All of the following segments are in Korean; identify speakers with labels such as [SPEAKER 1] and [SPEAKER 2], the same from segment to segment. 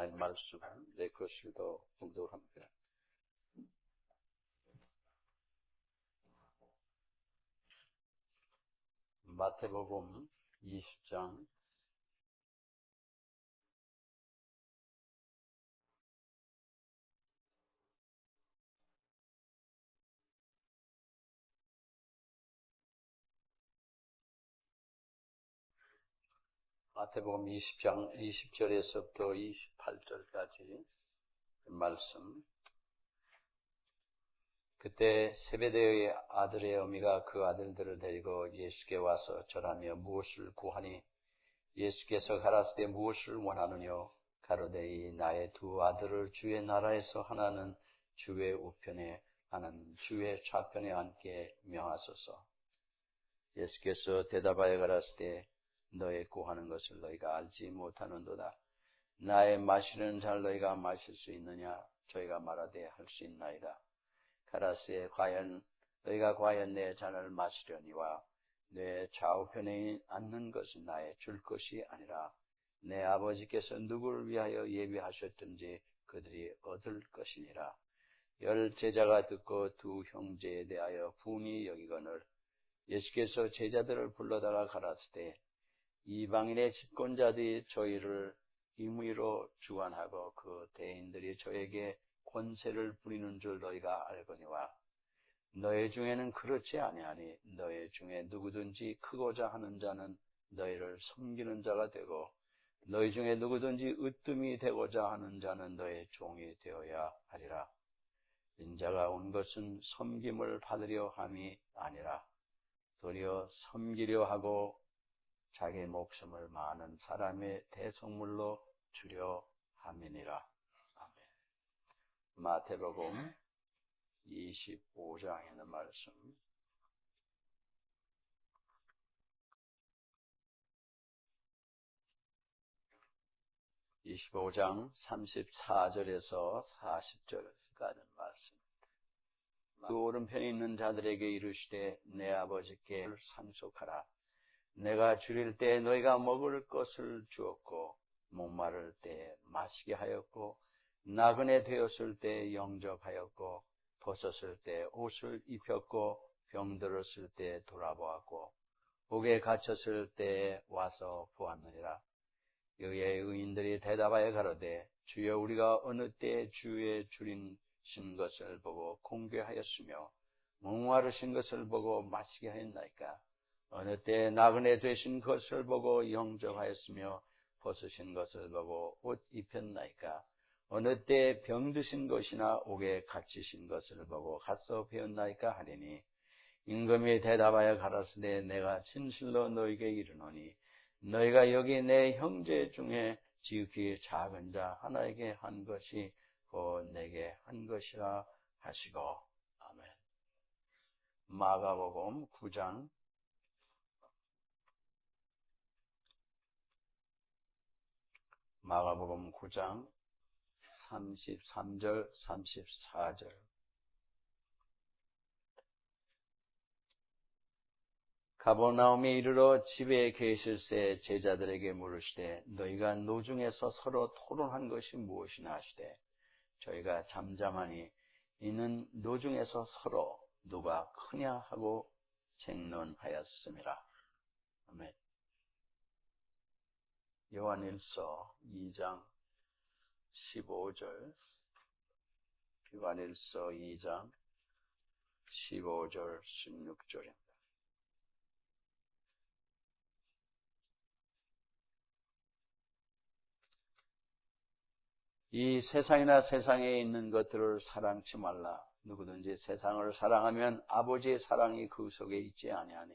[SPEAKER 1] 하나님 말씀, 내 것을 더 공독합니다. 마태복음 20장 마태복음 20장 20절에서부터 28절까지 말씀. 그때 세베대의 아들의 어미가 그 아들들을 데리고 예수께 와서 절하며 무엇을 구하니 예수께서 가라사대 무엇을 원하느뇨? 가로되 나의 두 아들을 주의 나라에서 하나는 주의 우편에 하나는 주의 좌편에 앉게 명하소서. 예수께서 대답하여 가라사대 너의 구하는 것을 너희가 알지 못하는도다. 나의 마시는 잔을 너희가 마실 수 있느냐? 저희가 말하되 할 수 있나이다. 가라사대 너희가 과연 내 잔을 마시려니와 내 좌우편에 앉는 것은 나의 줄 것이 아니라 내 아버지께서 누구를 위하여 예비하셨든지 그들이 얻을 것이니라. 10 제자가 듣고 두 형제에 대하여 분이 여기거늘 예수께서 제자들을 불러다가 가라사대 이방인의 집권자들이 저희를 임의로 주관하고 그 대인들이 저에게 권세를 부리는 줄 너희가 알거니와 너희 중에는 그렇지 아니하니 너희 중에 누구든지 크고자 하는 자는 너희를 섬기는 자가 되고 너희 중에 누구든지 으뜸이 되고자 하는 자는 너희 종이 되어야 하리라. 인자가 온 것은 섬김을 받으려 함이 아니라 도리어 섬기려 하고 자기 목숨을 많은 사람의 대속물로 주려 함이니라. 아멘. 마태복음 25장에 있는 말씀. (25장) 34절에서 40절까지 말씀. 그 오른편에 있는 자들에게 이르시되 내 아버지께 상속하라. 내가 줄일 때 너희가 먹을 것을 주었고 목마를 때 마시게 하였고 나그네 되었을 때 영접하였고 벗었을 때 옷을 입혔고 병들었을 때 돌아보았고 옥에 갇혔을 때 와서 보았느니라. 의의 의인들이 대답하여 가로되 주여 우리가 어느 때 주의 줄이신 것을 보고 공개하였으며 목마르신 것을 보고 마시게 하였나이까? 어느 때 나그네 되신 것을 보고 영접하였으며 벗으신 것을 보고 옷 입혔나이까? 어느 때 병드신 것이나 옥에 갇히신 것을 보고 가서 배웠나이까 하리니 임금이 대답하여 가라사대 내가 진실로 너희에게 이르노니 너희가 여기 내 형제 중에 지극히 작은 자 하나에게 한 것이 곧 내게 한 것이라 하시고. 아멘. 마가복음 9장 33절 34절. 가버나움에 이르러 집에 계실새 제자들에게 물으시되 너희가 노중에서 서로 토론한 것이 무엇이냐 하시되 저희가 잠잠하니 이는 노중에서 서로 누가 크냐 하고 쟁론하였음이라. 아멘. 요한일서 2장 15절. 요한일서 2장 15절 16절입니다. 이 세상이나 세상에 있는 것들을 사랑치 말라. 누구든지 세상을 사랑하면 아버지의 사랑이 그 속에 있지 아니하니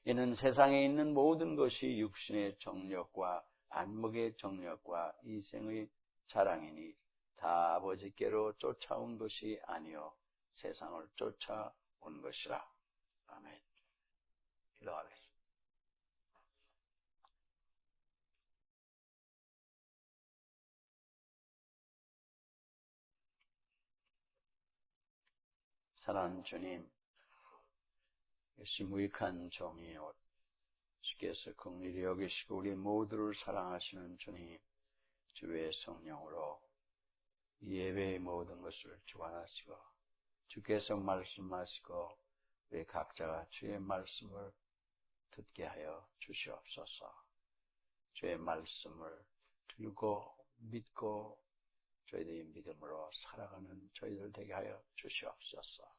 [SPEAKER 1] 이는 세상에 있는 모든 것이 육신의 정욕과 안목의 정욕과 이생의 자랑이니 다 아버지께로 쫓아온 것이 아니요 세상을 쫓아온 것이라. 아멘. 기도하겠습니다. 사랑하는 주님, 무익한 종이요 주께서 긍휼히 여기시고 우리 모두를 사랑하시는 주님, 주의 성령으로 예배의 모든 것을 주관하시고 주께서 말씀하시고 우리 각자가 주의 말씀을 듣게 하여 주시옵소서. 주의 말씀을 들고 믿고 저희들이 믿음으로 살아가는 저희들 되게 하여 주시옵소서.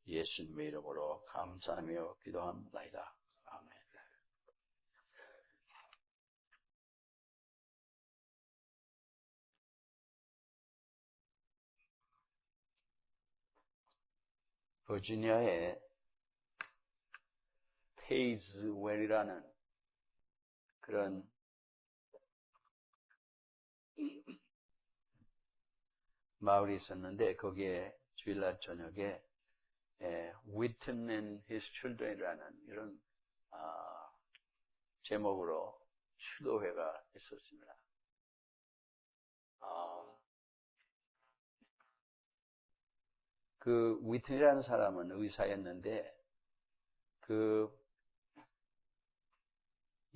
[SPEAKER 1] 예수님의 이름으로 감사하며 기도합니다. 아멘. 버지니아의 테이즈웰이라는 그런 마을이 있었는데 거기에 주일날 저녁에 Witten and His Children이라는 이런 제목으로 추도회가 있었습니다. 그 위튼이라는 사람은 의사였는데 그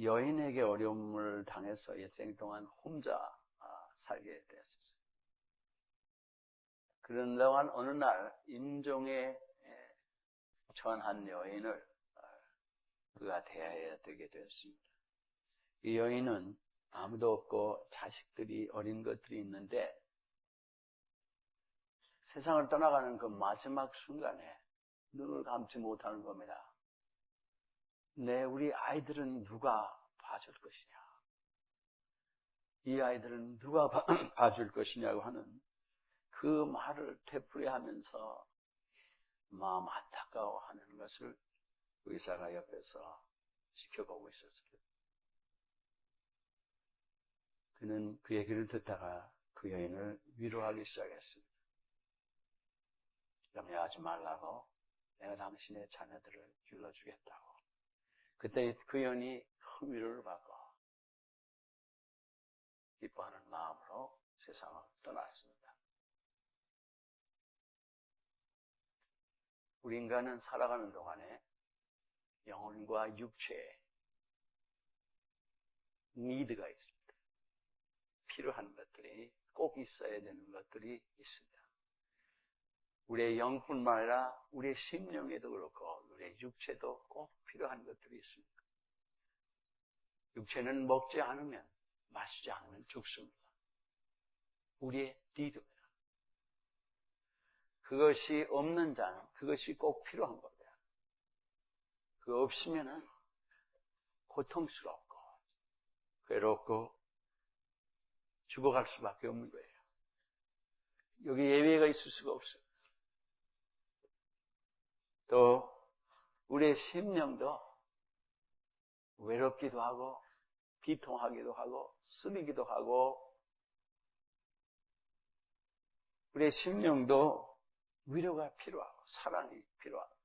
[SPEAKER 1] 여인에게 어려움을 당해서 일생 동안 혼자 살게 되었어요. 그런 동안 어느 날 임종에 처한 한 여인을 그가 대해야 되게 되었습니다. 이 여인은 아무도 없고 자식들이 어린 것들이 있는데 세상을 떠나가는 그 마지막 순간에 눈을 감지 못하는 겁니다. 우리 아이들은 누가 봐줄 것이냐? 이 아이들은 누가 봐줄 것이냐고 하는 그 말을 되풀이하면서 마음 안타까워하는 것을 의사가 옆에서 지켜보고 있었어요. 그는 그 얘기를 듣다가 그 여인을 위로하기 시작했습니다. 염려하지 말라고, 내가 당신의 자녀들을 길러주겠다고. 그때 그 여인이 큰 위로를 받고 기뻐하는 마음으로 세상을 떠났습니다. 우리 인간은 살아가는 동안에 영혼과 육체에 니드가 있습니다. 필요한 것들이 꼭 있어야 되는 것들이 있습니다. 우리의 영뿐만 아니라 우리의 심령에도 그렇고 우리의 육체도 꼭 필요한 것들이 있습니다. 육체는 먹지 않으면, 마시지 않으면 죽습니다. 우리의 니드입니다. 그것이 없는 자는 그것이 꼭 필요한 겁니다. 그거 없으면은 고통스럽고 괴롭고 죽어갈 수밖에 없는 거예요. 여기 예외가 있을 수가 없어요. 또 우리의 심령도 외롭기도 하고 비통하기도 하고 쓰리기도 하고 우리의 심령도 위로가 필요하고 사랑이 필요하고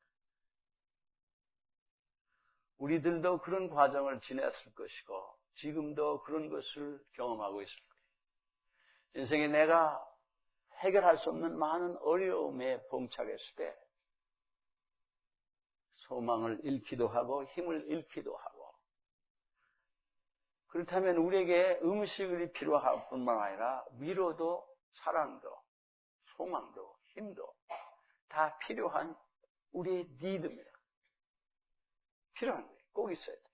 [SPEAKER 1] 우리들도 그런 과정을 지냈을 것이고 지금도 그런 것을 경험하고 있을 거예요. 인생에 내가 해결할 수 없는 많은 어려움에 봉착했을 때 소망을 잃기도 하고 힘을 잃기도 하고 그렇다면 우리에게 음식이 필요할 뿐만 아니라 위로도 사랑도 소망도 힘도 다 필요한 우리의 니드입니다. 필요한 거예요. 꼭 있어야 돼요.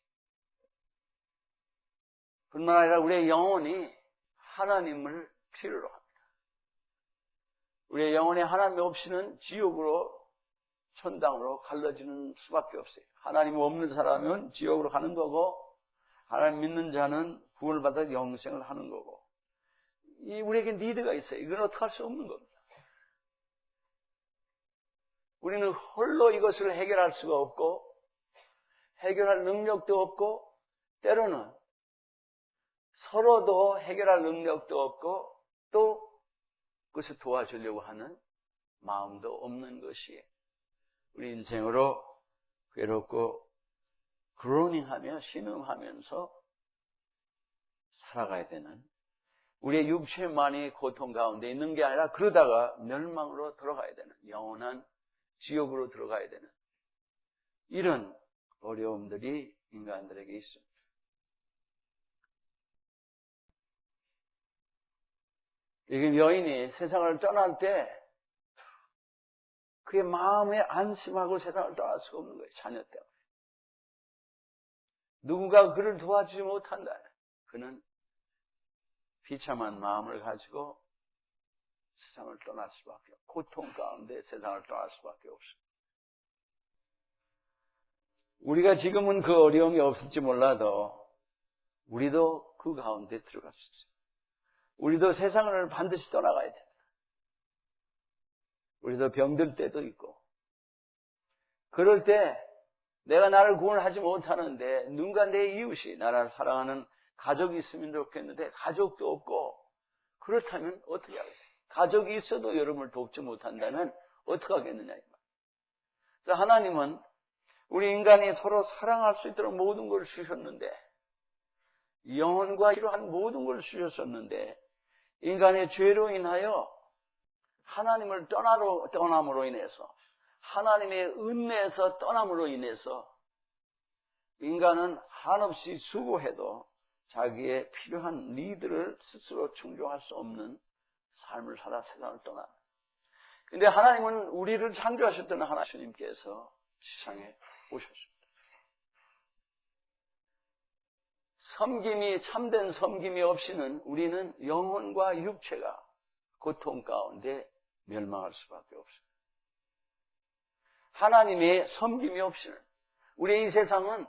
[SPEAKER 1] 뿐만 아니라 우리의 영혼이 하나님을 필요로 합니다. 우리의 영혼이 하나님 없이는 지옥으로 천당으로 갈라지는 수밖에 없어요. 하나님 없는 사람은 지옥으로 가는 거고 하나님 믿는 자는 구원을 받아 영생을 하는 거고 우리에게 니드가 있어요. 이건 어떻게 할 수 없는 겁니다. 우리는 홀로 이것을 해결할 수가 없고 해결할 능력도 없고 때로는 서로도 해결할 능력도 없고 또 그것을 도와주려고 하는 마음도 없는 것이 우리 인생으로 괴롭고 그로닝하며 신음하면서 살아가야 되는 우리의 육체만이 고통 가운데 있는 게 아니라 그러다가 멸망으로 들어가야 되는 영원한 지옥으로 들어가야 되는 이런 어려움들이 인간들에게 있습니다. 이게 여인이 세상을 떠날 때 그의 마음에 안심하고 세상을 떠날 수가 없는 거예요. 자녀 때문에. 누군가 그를 도와주지 못한다. 그는 비참한 마음을 가지고 세상을 떠날 수밖에 없고 고통 가운데 세상을 떠날 수밖에 없습니다. 우리가 지금은 그 어려움이 없을지 몰라도 우리도 그 가운데 들어갈 수 있어요. 우리도 세상을 반드시 떠나가야 됩니다. 우리도 병들 때도 있고 그럴 때 내가 나를 구원하지 못하는데 누군가 내 이웃이 나를 사랑하는 가족이 있으면 좋겠는데 가족도 없고 그렇다면 어떻게 하겠어요? 가족이 있어도 여러분을 돕지 못한다면 어떻게 하겠느냐 이 말. 그래서 하나님은 우리 인간이 서로 사랑할 수 있도록 모든 걸 주셨는데 영혼과 이러한 모든 걸 주셨었는데 인간의 죄로 인하여 하나님을 떠남으로 인해서 하나님의 은혜에서 떠남으로 인해서 인간은 한없이 수고해도 자기의 필요한 니들을 스스로 충족할 수 없는 삶을 살아 세상을 떠나. 그런데 하나님은 우리를 창조하셨던 하나님께서 세상에 오셨습니다. 섬김이 참된 섬김이 없이는 우리는 영혼과 육체가 고통 가운데 멸망할 수밖에 없습니다. 하나님의 섬김이 없이는 우리 이 세상은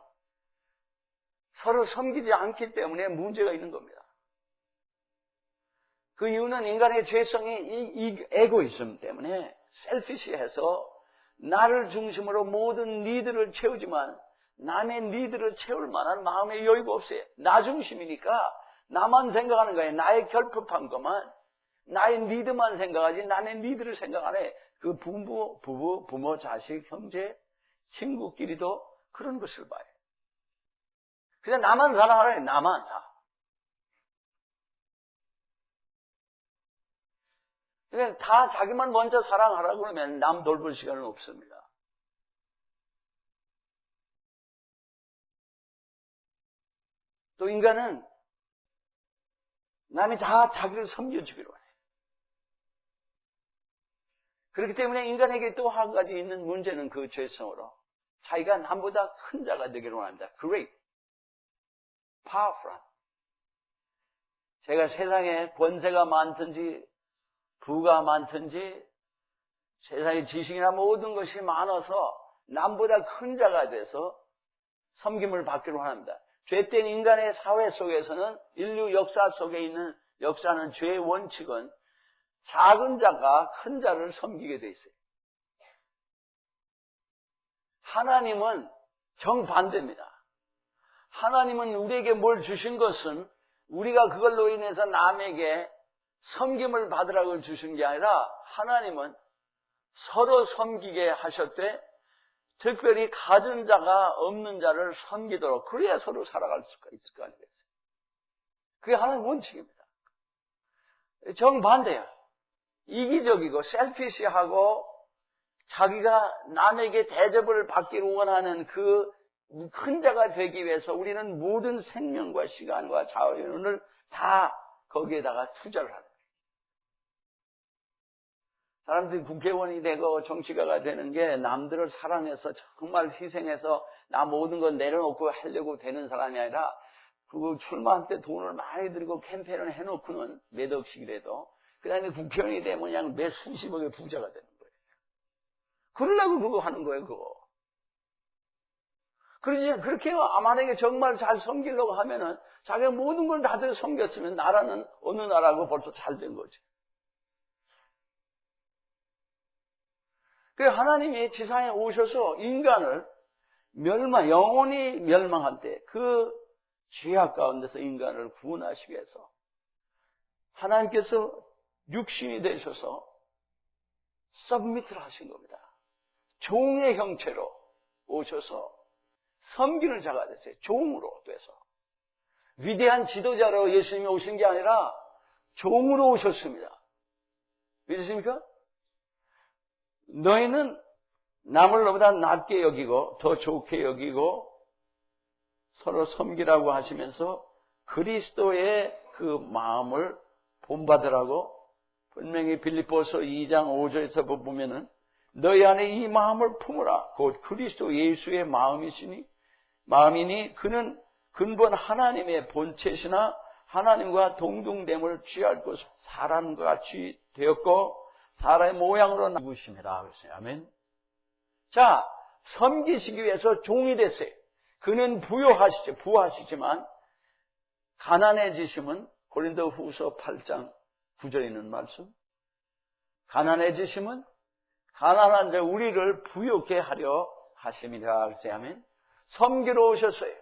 [SPEAKER 1] 서로 섬기지 않기 때문에 문제가 있는 겁니다. 그 이유는 인간의 죄성이 이 에고이즘 때문에 셀피시해서 나를 중심으로 모든 니들을 채우지만 남의 니들을 채울 만한 마음의 여유가 없어요. 나 중심이니까 나만 생각하는 거예요. 나의 결핍한 것만 나의 니드만 생각하지 남의 니들을 생각 안 해. 그 부모, 자식, 형제, 친구끼리도 그런 것을 봐요. 그냥 나만 사랑하래. 나만 다. 그냥 다 자기만 먼저 사랑하라고 그러면 남 돌볼 시간은 없습니다. 또 인간은 남이 다 자기를 섬겨주기로 해요. 그렇기 때문에 인간에게 또 한 가지 있는 문제는 그 죄성으로 자기가 남보다 큰 자가 되기로 합니다. Great, powerful. 제가 세상에 권세가 많든지 부가 많든지 세상에 지식이나 모든 것이 많아서 남보다 큰 자가 돼서 섬김을 받기로 합니다. 죄된 인간의 사회 속에서는 인류 역사 속에 있는 역사는 죄의 원칙은 작은 자가 큰 자를 섬기게 돼 있어요. 하나님은 정반대입니다. 하나님은 우리에게 뭘 주신 것은 우리가 그걸로 인해서 남에게 섬김을 받으라고 주신 게 아니라 하나님은 서로 섬기게 하셨되 특별히 가진 자가 없는 자를 섬기도록 그래야 서로 살아갈 수가 있을 거 아니겠어요. 그게 하나님의 원칙입니다. 정반대야. 이기적이고 셀피시하고 자기가 남에게 대접을 받기를 원하는 그 큰 자가 되기 위해서 우리는 모든 생명과 시간과 자원을 다 거기에다가 투자를 하는 거예요. 사람들이 국회의원이 되고 정치가가 되는 게 남들을 사랑해서 정말 희생해서 나 모든 건 내려놓고 하려고 되는 사람이 아니라 그 출마할 때 돈을 많이 들고 캠페인을 해놓고는 몇 억씩이라도 그 다음에 국회의원이 되면 그냥 몇 수십억의 부자가 되는 거예요. 그러려고 그거 하는 거예요, 그거. 그러지, 그렇게 만약에 정말 잘 섬기려고 하면은 자기가 모든 걸 다들 섬겼으면 나라는 어느 나라고 벌써 잘 된 거지. 그래서 하나님이 지상에 오셔서 인간을 영혼이 멸망할 때 그 죄악 가운데서 인간을 구원하시기 위해서 하나님께서 육신이 되셔서 서브미트를 하신 겁니다. 종의 형체로 오셔서 섬기는 자가 됐어요. 종으로 돼서. 위대한 지도자로 예수님이 오신 게 아니라 종으로 오셨습니다. 믿으십니까? 너희는 남을 너보다 낮게 여기고 더 좋게 여기고 서로 섬기라고 하시면서 그리스도의 그 마음을 본받으라고 분명히 빌립보서 2장 5절에서 보면은 너희 안에 이 마음을 품으라. 곧 그리스도 예수의 마음이니 그는 근본 하나님의 본체시나 하나님과 동등됨을 취할 것 사람과 같이 되었고 사람의 모양으로 누구심이라 그랬어요. 아멘. 자, 섬기시기 위해서 종이 됐어요. 그는 부하시지만 가난해지심은 고린도후서 8장 9절에 있는 말씀. 가난해지심은 가난한 자 우리를 부욕해 하려 하심이라 그랬어요. 아멘. 섬기러 오셨어요.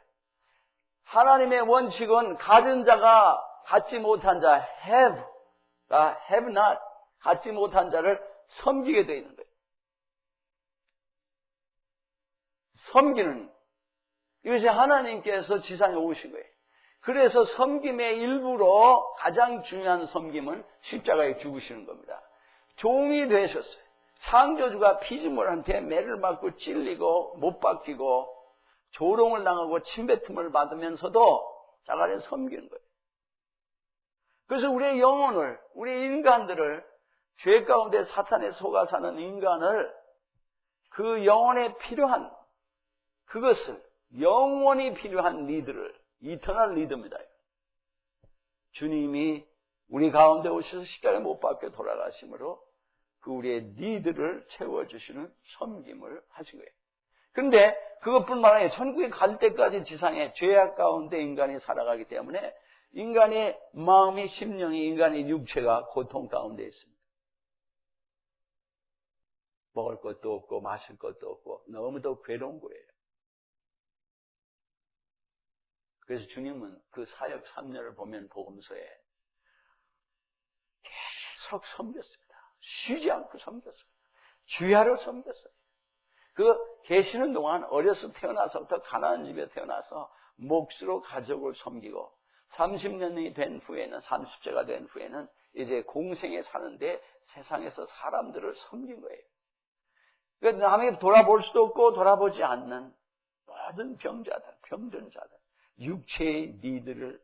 [SPEAKER 1] 하나님의 원칙은 가진 자가 갖지 못한 자 have not 갖지 못한 자를 섬기게 되어 있는 거예요. 섬기는 이것이 하나님께서 지상에 오신 거예요. 그래서 섬김의 일부로 가장 중요한 섬김은 십자가에 죽으시는 겁니다. 종이 되셨어요. 창조주가 피조물한테 매를 맞고 찔리고 못 박히고 조롱을 당하고 침뱉음을 받으면서도 자기를 섬기는 거예요. 그래서 우리의 영혼을, 우리 인간들을, 죄 가운데 사탄에 속아 사는 인간을 그 영혼에 필요한 그것을, 영원히 필요한 리드를, 이터널 리드입니다. 주님이 우리 가운데 오셔서 십자가에 못 박혀 돌아가심으로 그 우리의 니드를 채워주시는 섬김을 하신 거예요. 그런데 그것뿐만 아니라 천국에 갈 때까지 지상에 죄악 가운데 인간이 살아가기 때문에 인간의 마음이, 심령이, 인간의 육체가 고통 가운데 있습니다. 먹을 것도 없고 마실 것도 없고 너무도 괴로운 거예요. 그래서 주님은 그 사역 3년을 보면 복음서에 계속 섬겼습니다. 쉬지 않고 섬겼어요. 주야로 섬겼어요. 그 계시는 동안 어려서 태어나서부터 가난한 집에 태어나서 몫으로 가족을 섬기고 30년이 된 후에는 30세가 된 후에는 이제 공생에 사는데 세상에서 사람들을 섬긴 거예요. 그러니까 남이 돌아볼 수도 없고 돌아보지 않는 모든 병든 자들 육체의 니들을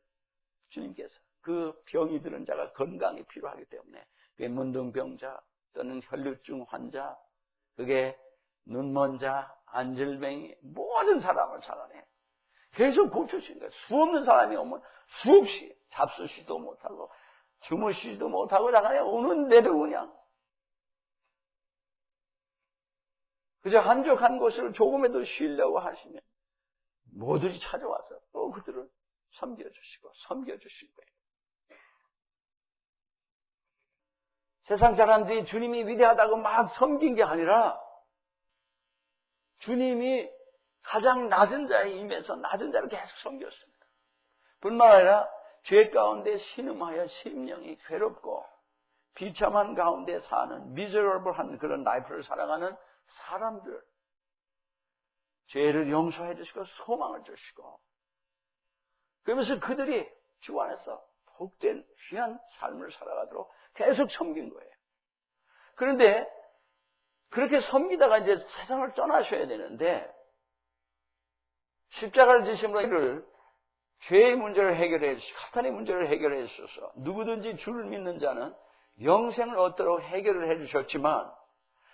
[SPEAKER 1] 주님께서 그 병이 들은 자가 건강이 필요하기 때문에 그게 문둥병자 또는 혈류증 환자 그게 눈먼 자, 안질뱅이 모든 사람을 살아내 계속 고쳐주신 거예요. 수없는 사람이 오면 수없이 잡수시도 못하고 주무시지도 못하고 그냥 오는데도 그냥 그저 한적한 곳을 조금이라도 쉬려고 하시면 모두들 찾아와서 또 그들을 섬겨주시고 섬겨주신 거예요. 세상 사람들이 주님이 위대하다고 막 섬긴 게 아니라 주님이 가장 낮은 자에 임해서 낮은 자를 계속 섬겼습니다. 뿐만 아니라 죄 가운데 신음하여 심령이 괴롭고 비참한 가운데 사는 미저러블한 그런 라이프를 살아가는 사람들 죄를 용서해 주시고 소망을 주시고 그러면서 그들이 주 안에서 복된 귀한 삶을 살아가도록 계속 섬긴 거예요. 그런데 그렇게 섬기다가 이제 세상을 떠나셔야 되는데 십자가를 지심으로 이를 죄의 문제를 해결해 주시고 사탄의 문제를 해결해 주셔서 누구든지 주를 믿는 자는 영생을 얻도록 해결을 해 주셨지만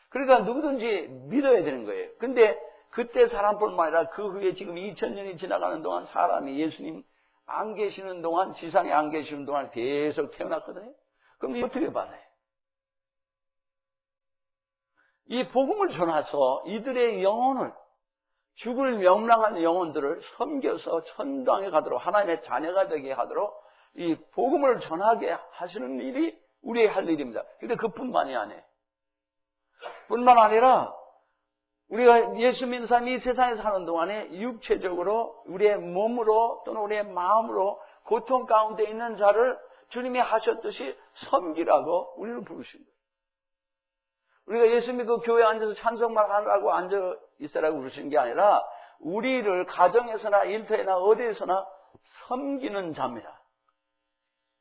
[SPEAKER 1] 그러니까 누구든지 믿어야 되는 거예요. 근데 그때 사람뿐만 아니라 그 후에 지금 2000년이 지나가는 동안 사람이 예수님 안 계시는 동안 지상에 안 계시는 동안 계속 태어났거든요. 그럼 어떻게 받아요? 이 복음을 전해서 이들의 영혼을 죽을 명랑한 영혼들을 섬겨서 천당에 가도록 하나님의 자녀가 되게 하도록 이 복음을 전하게 하시는 일이 우리의 할 일입니다. 그런데 그뿐만이 아니에요. 뿐만 아니라 우리가 예수 믿는 사람이 이 세상에 사는 동안에 육체적으로 우리의 몸으로 또는 우리의 마음으로 고통 가운데 있는 자를 주님이 하셨듯이 섬기라고 우리를 부르신 거예요. 우리가 예수 믿고 교회에 앉아서 찬송만 하라고 앉아 있으라고 부르신 게 아니라 우리를 가정에서나 일터에나 어디에서나 섬기는 자입니다.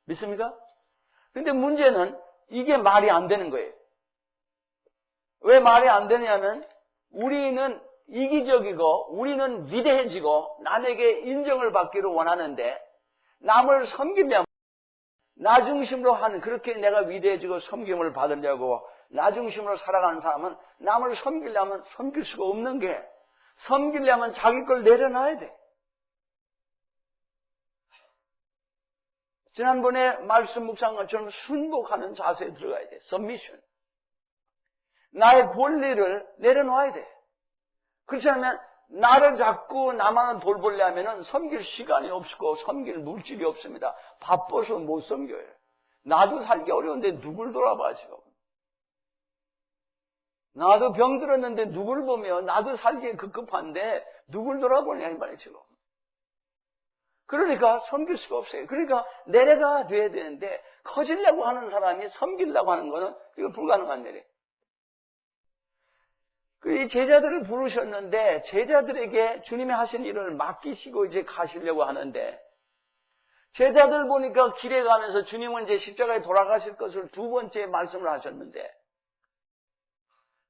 [SPEAKER 1] 믿습니까? 근데 문제는 이게 말이 안 되는 거예요. 왜 말이 안 되냐면 우리는 이기적이고 우리는 위대해지고 남에게 인정을 받기를 원하는데 남을 섬기면 나 중심으로 하는, 그렇게 내가 위대해지고 섬김을 받으려고 나 중심으로 살아가는 사람은 남을 섬기려면 섬길 수가 없는 게, 섬기려면 자기 걸 내려놔야 돼. 지난번에 말씀 묵상한 것처럼 순복하는 자세에 들어가야 돼. submission. 나의 권리를 내려놔야 돼. 그렇지 않으면 나를 자꾸 나만 돌보려 하면은 섬길 시간이 없고 섬길 물질이 없습니다. 바빠서 못 섬겨요. 나도 살기 어려운데 누굴 돌아봐 지금. 나도 병들었는데 누굴 보며 나도 살기에 급급한데 누굴 돌아보냐 이 말이에요 지금. 그러니까 섬길 수가 없어요. 그러니까 내려가 돼야 되는데 커지려고 하는 사람이 섬기려고 하는 거는 이거 불가능한 일이에요. 이 제자들을 부르셨는데 제자들에게 주님이 하신 일을 맡기시고 이제 가시려고 하는데 제자들 보니까 길에 가면서 주님은 이제 십자가에 돌아가실 것을 두 번째 말씀을 하셨는데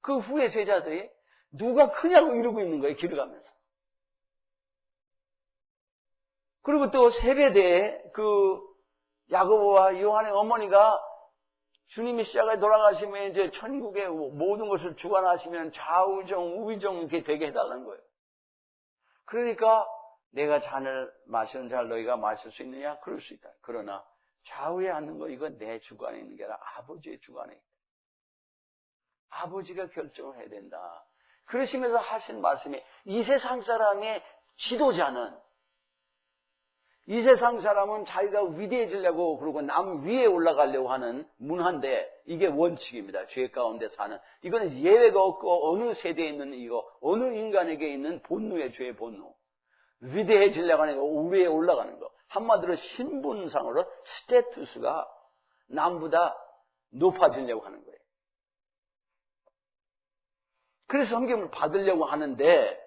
[SPEAKER 1] 그 후에 제자들이 누가 크냐고 이러고 있는 거예요. 길을 가면서. 그리고 또 세베대에 그 야고보와 요한의 어머니가 주님이 십자가에 돌아가시면 이제 천국의 모든 것을 주관하시면 좌우정, 우위정 이렇게 되게 해달라는 거예요. 그러니까 내가 잔을 마시는 자를 너희가 마실 수 있느냐? 그럴 수 있다. 그러나 좌우에 앉는 거 이건 내 주관에 있는 게 아니라 아버지의 주관에 있다. 아버지가 결정을 해야 된다. 그러시면서 하신 말씀이 이 세상 사람의 지도자는 이 세상 사람은 자기가 위대해지려고 그러고 남 위에 올라가려고 하는 문화인데 이게 원칙입니다. 죄 가운데 사는. 이거는 예외가 없고 어느 세대에 있는 이거, 어느 인간에게 있는 본능의 죄의 본능. 위대해지려고 하는 거, 위에 올라가는 거. 한마디로 신분상으로 스테투스가 남보다 높아지려고 하는 거예요. 그래서 섬김을 받으려고 하는데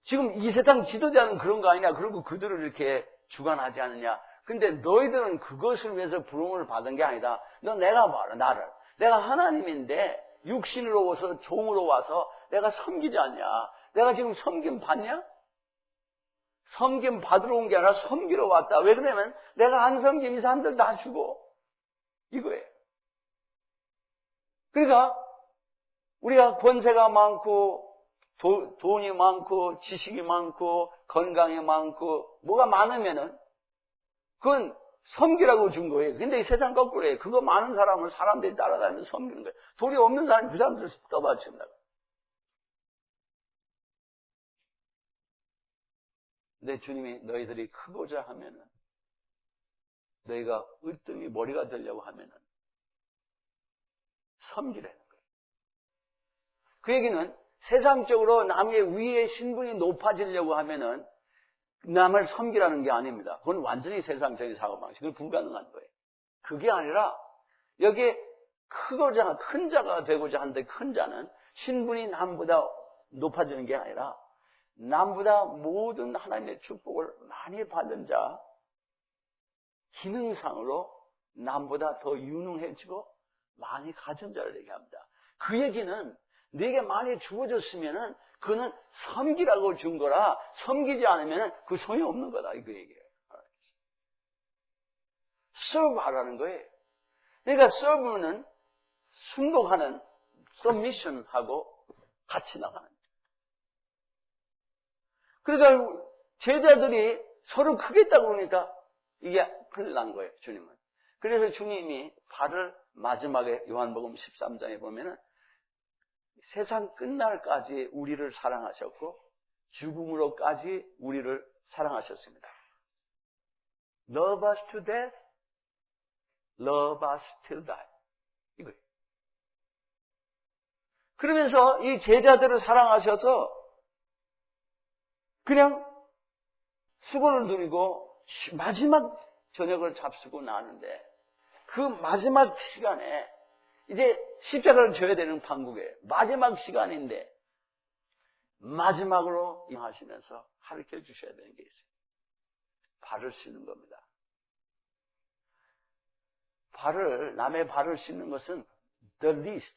[SPEAKER 1] 지금 이 세상 지도자는 그런 거 아니냐. 그리고 그들을 이렇게 주관하지 않느냐. 근데 너희들은 그것을 위해서 부름을 받은 게 아니다. 너 내가 봐라, 나를. 내가 하나님인데 육신으로 와서 종으로 와서 내가 섬기지 않냐. 내가 지금 섬김 받냐? 섬김 받으러 온 게 아니라 섬기러 왔다. 왜 그러냐면 내가 안 섬기면 이 사람들 다 죽어. 이거예요. 그러니까 우리가 권세가 많고 돈이 많고 지식이 많고 건강이 많고 뭐가 많으면은 그건 섬기라고 준 거예요. 근데 이 세상 거꾸로예요. 그거 많은 사람을 사람들이 따라다니면서 섬기는 거예요. 돈이 없는 사람이 그 사람들을 떠받친다고. 근데 주님이 너희들이 크고자 하면은 너희가 으뜸이 머리가 되려고 하면은 섬기라는 거예요. 그 얘기는 세상적으로 남의 위에 신분이 높아지려고 하면은 남을 섬기라는 게 아닙니다. 그건 완전히 세상적인 사고방식은 불가능한 거예요. 그게 아니라 여기에 크고자 큰 자가 되고자 하는데 큰 자는 신분이 남보다 높아지는 게 아니라 남보다 모든 하나님의 축복을 많이 받은 자, 기능상으로 남보다 더 유능해지고 많이 가진 자를 얘기합니다. 그 얘기는 내게 많이 주어졌으면은 그거는 섬기라고 준 거라 섬기지 않으면은 그 소용이 없는 거다 이거 얘기예요. 서브하라는 거예요. 그러니까 서브는 순복하는 서미션하고 같이 나가는 거예요. 그러니까 제자들이 서로 크겠다고 그러니까 이게 큰일 난 거예요. 주님은. 그래서 주님이 발을 마지막에 요한복음 13장에 보면은 세상 끝날까지 우리를 사랑하셨고 죽음으로까지 우리를 사랑하셨습니다. Love us to death, love us till die. 이거예요. 그러면서 이 제자들을 사랑하셔서 그냥 수건을 들고 마지막 저녁을 잡수고 나는데 그 마지막 시간에 이제 십자가를 져야 되는 판국이에요. 마지막 시간인데 마지막으로 하시면서 가르쳐 주셔야 되는 게 있어요. 발을 씻는 겁니다. 남의 발을 씻는 것은 the least,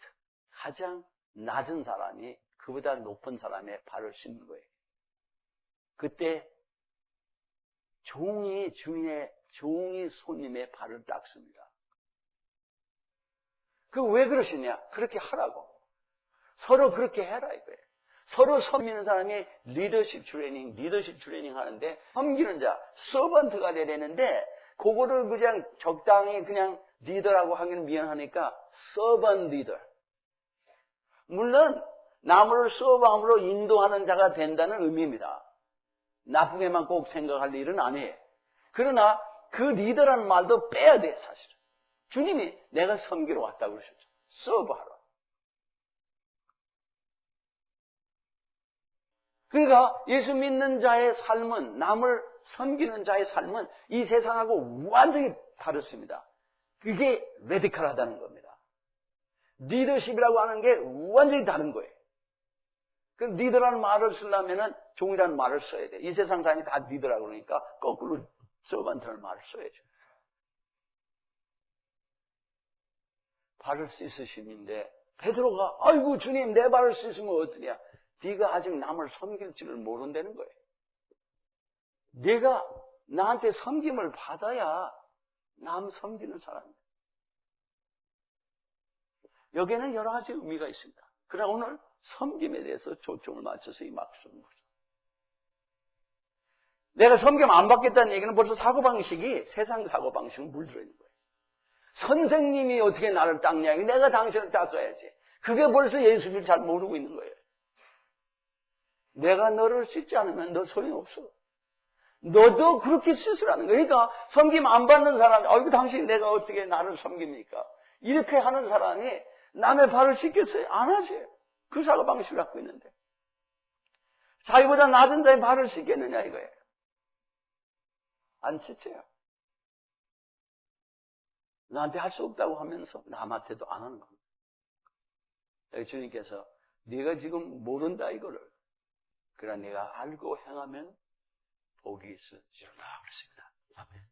[SPEAKER 1] 가장 낮은 사람이 그보다 높은 사람의 발을 씻는 거예요. 그때 종이 주인의 종이 손님의 발을 닦습니다. 그 왜 그러시냐? 그렇게 하라고. 서로 그렇게 해라 이거예요. 서로 섬기는 사람이 리더십 트레이닝 하는데, 섬기는 자, 서번트가 되려는데, 그거를 그냥 적당히 그냥 리더라고 하기는 미안하니까, 서번 리더. 물론, 남을 서브함으로 인도하는 자가 된다는 의미입니다. 나쁘게만 꼭 생각할 일은 아니에요. 그러나, 그 리더라는 말도 빼야 돼, 사실은. 주님이 내가 섬기러 왔다고 그러셨죠. 서브하라. 그러니까 예수 믿는 자의 삶은, 남을 섬기는 자의 삶은 이 세상하고 완전히 다릅니다. 그게 레디컬하다는 겁니다. 리더십이라고 하는 게 완전히 다른 거예요. 그 리더라는 말을 쓰려면은 종이라는 말을 써야 돼. 이 세상 사람이 다 리더라고 그러니까 거꾸로 서반트라는 말을 써야죠. 발을 씻으시는데 베드로가 아이고 주님 내 발을 씻으면 어떠냐? 네가 아직 남을 섬길 줄을 모른다는 거예요. 네가 나한테 섬김을 받아야 남 섬기는 사람이야. 여기에는 여러 가지 의미가 있습니다. 그러나 오늘 섬김에 대해서 초점을 맞춰서 이 말씀을 보죠. 내가 섬김 안 받겠다는 얘기는 벌써 사고방식이 세상 사고방식은 물들어 있는 거예요. 선생님이 어떻게 나를 닦냐? 내가 당신을 닦아야지. 그게 벌써 예수를 잘 모르고 있는 거예요. 내가 너를 씻지 않으면 너 소용없어. 너도 그렇게 씻으라는 거예요. 그러니까 섬김 안 받는 사람이 아이고 당신 내가 어떻게 나를 섬깁니까? 이렇게 하는 사람이 남의 발을 씻겠어요? 안 하지. 그 사고방식을 갖고 있는데 자기보다 낮은 자의 발을 씻겠느냐 이거예요. 안 씻어요. 나한테 할 수 없다고 하면서 남한테도 안 하는 겁니다. 주님께서 네가 지금 모른다 이거를 그러나 네가 알고 행하면 복이 있으리라 그랬습니다. 아멘.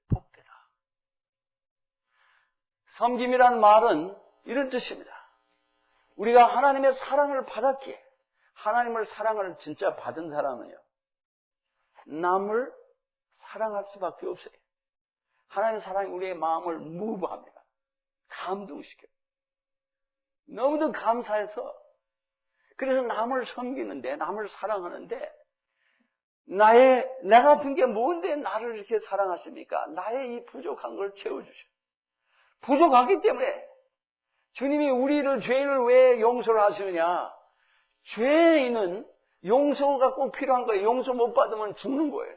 [SPEAKER 1] 복되라. 섬김이란 말은 이런 뜻입니다. 우리가 하나님의 사랑을 받았기에 하나님을 사랑을 진짜 받은 사람은요. 남을 사랑할 수밖에 없어요. 하나님의 사랑이 우리의 마음을 무브합니다. 감동시켜요. 너무도 감사해서 그래서 남을 섬기는데 남을 사랑하는데 나 같은 게 뭔데 나를 이렇게 사랑하십니까? 나의 이 부족한 걸 채워주셔. 부족하기 때문에 주님이 우리를 죄인을 왜 용서를 하시느냐? 죄인은 용서가 꼭 필요한 거예요. 용서 못 받으면 죽는 거예요.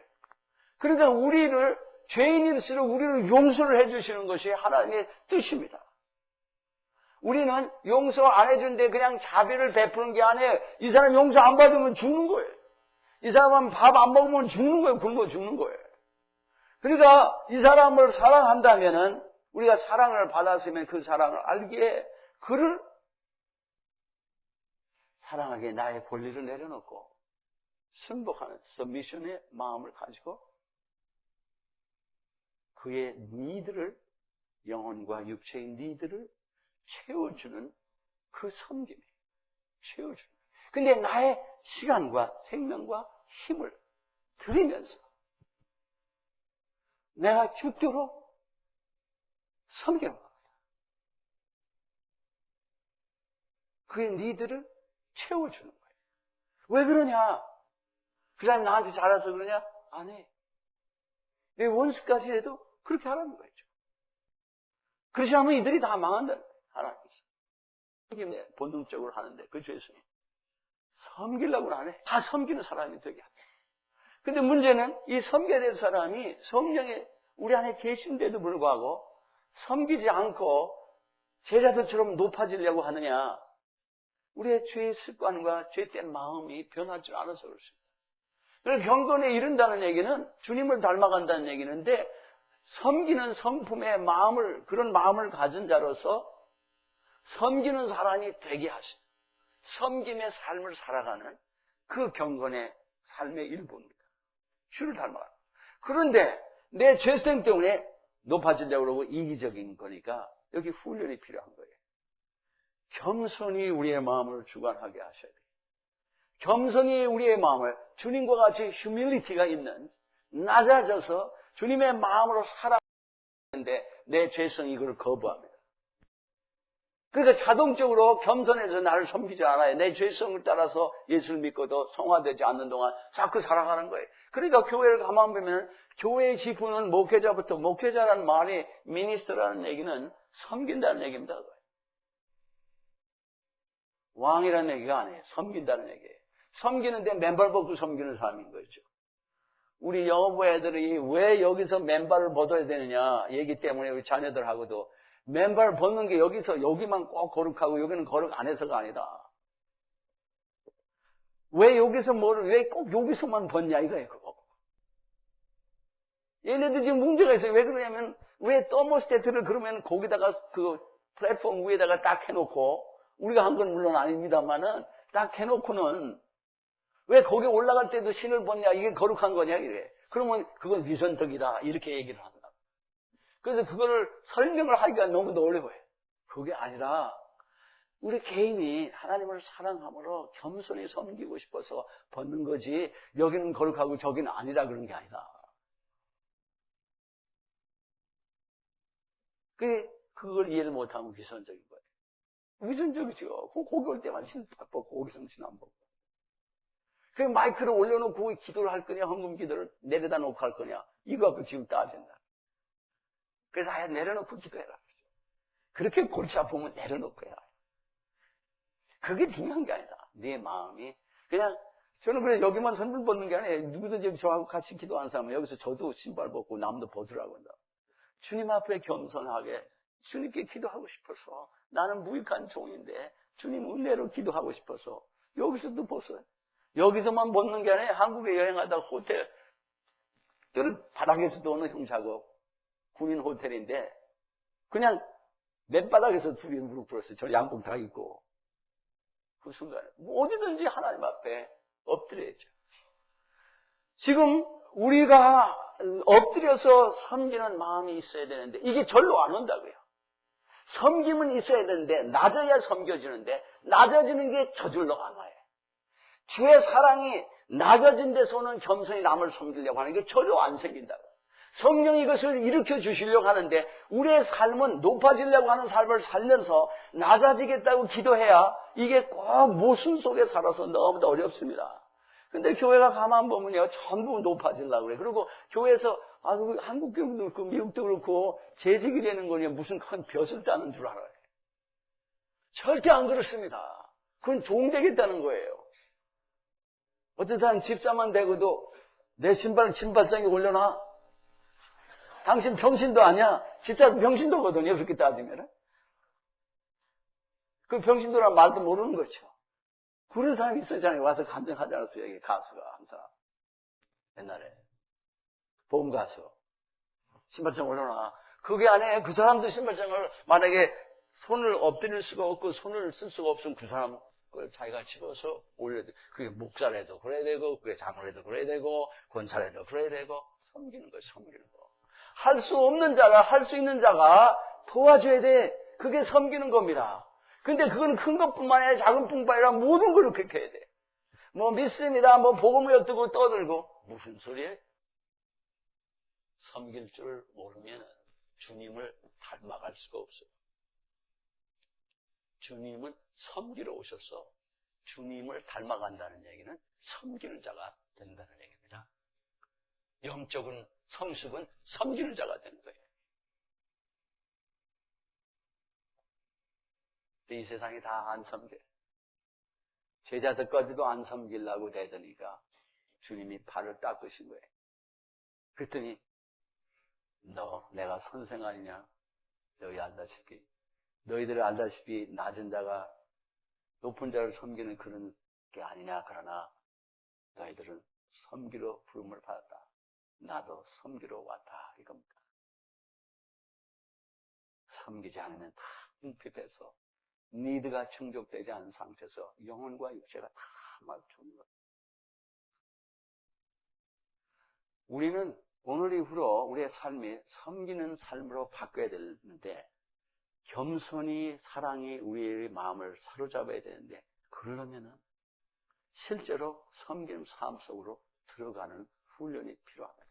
[SPEAKER 1] 그러니까 우리를 죄인일수록 우리를 용서를 해주시는 것이 하나님의 뜻입니다. 우리는 용서 안 해준데 그냥 자비를 베푸는 게 아니에요. 이 사람 용서 안 받으면 죽는 거예요. 이 사람은 밥 안 먹으면 죽는 거예요. 굶어 죽는 거예요. 그러니까 이 사람을 사랑한다면은 우리가 사랑을 받았으면 그 사랑을 알기에 그를 사랑하기에 나의 권리를 내려놓고 순복하는 서미션의 마음을 가지고 그의 니드를 영혼과 육체의 니드를 채워주는 그 섬김이에요. 채워주는. 근데 나의 시간과 생명과 힘을 들이면서 내가 죽도록 섬기는 겁니다. 그의 니드를 채워주는 거예요. 왜 그러냐? 그 사람이 나한테 잘해서 그러냐? 아니. 내 원수까지 해도 그렇게 하라는 거죠. 그렇지 않으면 이들이 다 망한다는 거예요. 하나님께서. 섬김에 본능적으로 하는데 그 죄성이 섬기려고는 안 해. 다 섬기는 사람이 되게 합니다. 근데 문제는 이 섬겨야 될 사람이 성령이 우리 안에 계신데도 불구하고 섬기지 않고 제자들처럼 높아지려고 하느냐? 우리의 죄의 습관과 죄된 마음이 변할 줄 알아서 그렇습니다. 그래서 경건에 이른다는 얘기는 주님을 닮아간다는 얘기인데 섬기는 성품의 마음을 그런 마음을 가진 자로서 섬기는 사람이 되게 하신 섬김의 삶을 살아가는 그 경건의 삶의 일부입니다. 주를 닮아가. 그런데 내 죄성 때문에 높아지려고 그러고 이기적인 거니까 여기 훈련이 필요한 거예요. 겸손히 우리의 마음을 주관하게 하셔야 돼요. 겸손히 우리의 마음을 주님과 같이 휴밀리티가 있는 낮아져서 주님의 마음으로 살아가는데 내 죄성이 이걸 거부합니다. 그러니까 자동적으로 겸손해서 나를 섬기지 않아요. 내 죄성을 따라서 예수를 믿고도 성화되지 않는 동안 자꾸 살아가는 거예요. 그러니까 교회를 가만 보면 교회의 지분은 목회자부터, 목회자라는 말이 미니스터라는 얘기는 섬긴다는 얘기입니다. 왕이라는 얘기가 아니에요. 섬긴다는 얘기예요. 섬기는데 맨발 벗고 섬기는 사람인 거죠. 우리 영어부 애들이 왜 여기서 맨발을 벗어야 되느냐 얘기 때문에 우리 자녀들하고도 맨발 벗는 게 여기만 꼭 거룩하고 여기는 거룩 안 해서가 아니다. 왜 왜 꼭 여기서만 벗냐 이거예요, 그거. 얘네들 지금 문제가 있어요. 왜 그러냐면, 왜 더모스테트를 그러면 거기다가 그 플랫폼 위에다가 딱 해놓고, 우리가 한 건 물론 아닙니다만은, 딱 해놓고는, 왜 거기 올라갈 때도 신을 벗냐, 이게 거룩한 거냐, 이래. 그러면 그건 위선적이다, 이렇게 얘기를 한다. 그래서 그거를 설명을 하기가 너무 어려워요. 그게 아니라, 우리 개인이 하나님을 사랑함으로 겸손히 섬기고 싶어서 벗는 거지, 여기는 거룩하고 저기는 아니라 그런 게 아니다. 그걸 이해를 못하면 위선적인 거예요. 위선적이죠. 거기 올 때만 신 딱 벗고, 거기서는 신 안 벗고. 마이크를 올려놓고 기도를 할 거냐, 헌금 기도를 내려다 놓고 할 거냐, 이거 갖고 지금 따진다. 그래서 아예 내려놓고 기도해라. 그렇게 골치 아프면 내려놓고 해라. 그게 중요한 게 아니다. 내 마음이. 그냥, 저는 그래서 여기만 선물 벗는 게 아니에요. 누구든지 저하고 같이 기도하는 사람은 여기서 저도 신발 벗고 남도 벗으라고 한다. 주님 앞에 겸손하게 주님께 기도하고 싶어서 나는 무익한 종인데 주님 은혜로 기도하고 싶어서 여기서도 벗어요. 여기서만 벗는 게 아니라 한국에 여행하다가 호텔 바닥에서도 어느 형 자고 군인 호텔인데 그냥 맨바닥에서 둘이 무릎 꿇었어요. 저 양복 다 입고 그 순간에 어디든지 하나님 앞에 엎드려야죠. 지금 우리가 엎드려서 섬기는 마음이 있어야 되는데 이게 절로 안 온다고요. 섬김은 있어야 되는데 낮아야 섬겨지는데 낮아지는 게 저절로 안 와요. 주의 사랑이 낮아진 데서는 겸손히 남을 섬기려고 하는 게 절로 안 생긴다고. 성령이 이것을 일으켜 주시려고 하는데 우리의 삶은 높아지려고 하는 삶을 살면서 낮아지겠다고 기도해야 이게 꼭 모순 속에 살아서 너무나 어렵습니다. 근데 교회가 가만 보면요, 전부 높아지려고 그래. 그리고 교회에서, 한국 교회도 그렇고, 미국도 그렇고, 재직이 되는 거니 무슨 큰 벼슬 따는 줄 알아요. 절대 안 그렇습니다. 그건 종되겠다는 거예요. 어떤 사람 집사만 되고도 내 신발장에 올려놔? 당신 병신도 아니야? 집사 병신도거든요, 그렇게 따지면. 그 병신도란 말도 모르는 거죠. 그런 사람이 있었잖아요. 와서 간증하지 않았어요. 여기 가수가 항상. 옛날에. 보험 가수. 신발장 올려놔. 그게 아니에요. 그 사람도 신발장을 만약에 손을 엎드릴 수가 없고 손을 쓸 수가 없으면 그 사람 걸 자기가 집어서 올려야 돼. 그게 목사라도 그래야 되고, 그게 장로라도 그래야 되고, 권사라도 그래야 되고, 섬기는 거예요, 섬기는 거. 할 수 없는 자가, 할 수 있는 자가 도와줘야 돼. 그게 섬기는 겁니다. 근데 그건 큰 것뿐만 아니라 작은 뿐만 아니라 모든 걸 그렇게 해야 돼. 뭐 믿습니다. 뭐 복음을 엿듣고 떠들고. 무슨 소리예요? 섬길 줄 모르면 주님을 닮아갈 수가 없어요. 주님은 섬기러 오셔서 주님을 닮아간다는 얘기는 섬기는 자가 된다는 얘기입니다. 영적인 성숙은 섬기는 자가 되는 거예요. 이 세상이 다 안 섬겨. 제자들까지도 안 섬기려고 대더니까 주님이 팔을 닦으신 거예요. 그랬더니 내가 선생 아니냐? 너희들이 알다시피 낮은 자가 높은 자를 섬기는 그런 게 아니냐. 그러나 너희들은 섬기러 부름을 받았다. 나도 섬기러 왔다. 이겁니다. 섬기지 않으면 다 궁핍해서 니드가 충족되지 않은 상태에서 영혼과 육체가 다 맞추는 것. 우리는 오늘 이후로 우리의 삶이 섬기는 삶으로 바뀌어야 되는데 겸손히 사랑이 우리의 마음을 사로잡아야 되는데 그러려면은 실제로 섬기는 삶 속으로 들어가는 훈련이 필요합니다.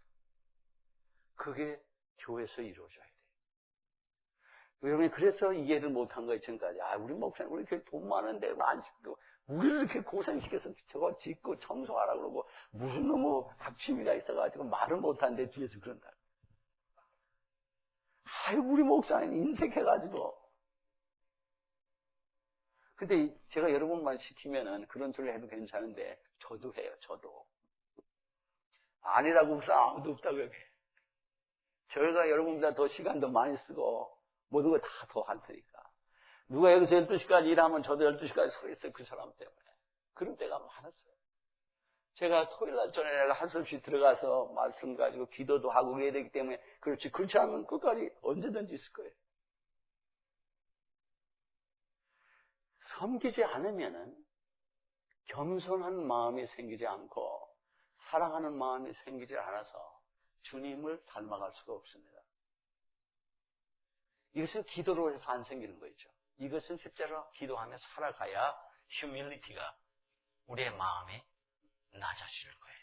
[SPEAKER 1] 그게 교회에서 이루어져야 돼. 여러분이 그래서 이해를 못한 거예요, 지금까지. 우리 목사님, 우리 이렇게 돈 많은데, 안 짓고, 우리를 이렇게 고생시켜서 저거 짓고 청소하라 그러고, 무슨 너무 합심이가 있어가지고 말을 못하는데 뒤에서 그런다. 우리 목사님 인색해가지고. 근데 제가 여러분만 시키면은 그런 소리 해도 괜찮은데, 저도 해요, 저도. 아니라고 무슨 아무도 없다고 얘기해. 저희가 여러분보다 더 시간도 많이 쓰고, 모든 거 다 더 할 테니까. 누가 여기서 12시까지 일하면 저도 12시까지 서 있어요. 그 사람 때문에. 그런 때가 많았어요. 제가 토요일날 전에 할 수 없이 들어가서 말씀 가지고 기도도 하고 그래야 되기 때문에 그렇지. 그렇지 않으면 끝까지 언제든지 있을 거예요. 섬기지 않으면은 겸손한 마음이 생기지 않고 사랑하는 마음이 생기지 않아서 주님을 닮아갈 수가 없습니다. 이것은 기도로 해서 안 생기는 거죠. 이것은 실제로 기도하며 살아가야 휴밀리티가 우리의 마음에 낮아질 거예요.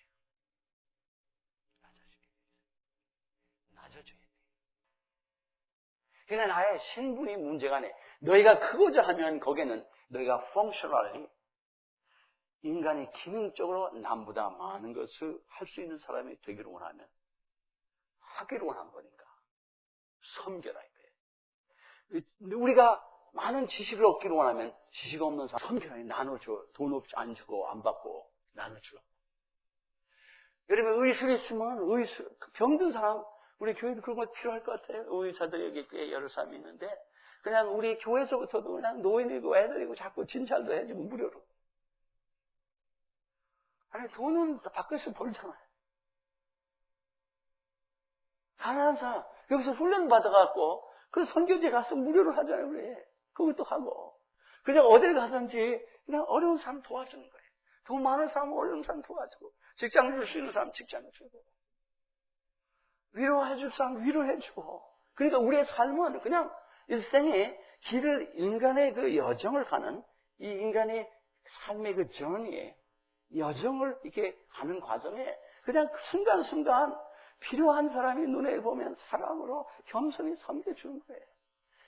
[SPEAKER 1] 낮아져야 돼. 그러니까 나의 신분이 문제가 아니에요. 너희가 크고자 하면 거기에는 너희가 펑셔널리 인간이 기능적으로 남보다 많은 것을 할 수 있는 사람이 되기를 원하면 하기를 원한 거니까 섬겨라 이거예요. 우리가 많은 지식을 얻기를 원하면 지식 없는 사람 섬겨라. 나눠줘. 돈 없이 안 주고 안 받고 나눠주라. 여러분 의술 있으면 병든 사람 우리 교회도 그런 거 필요할 것 같아요. 의사들에게 꽤 여러 사람이 있는데 그냥 우리 교회에서부터도 그냥 노인이고 애들이고 자꾸 진찰도 해주고 무료로. 아니 돈은 밖에서 벌잖아요. 가난한 사람 여기서 훈련 받아갖고 그 선교지 가서 무료로 하잖아요. 우리 그것도 하고 그냥 어딜 가든지 그냥 어려운 사람 도와주는 거예요. 돈 많은 사람은 어려운 사람 도와주고 직장 줄 수 있는 사람 직장을 주고 위로해 줄 사람 위로해주고 그러니까 우리의 삶은 그냥 일생에 인간의 그 여정을 가는 이 인간의 삶의 그 전이에 여정을 이렇게 가는 과정에 그냥 순간순간 필요한 사람이 눈에 보면 사랑으로 겸손히 섬겨주는 거예요.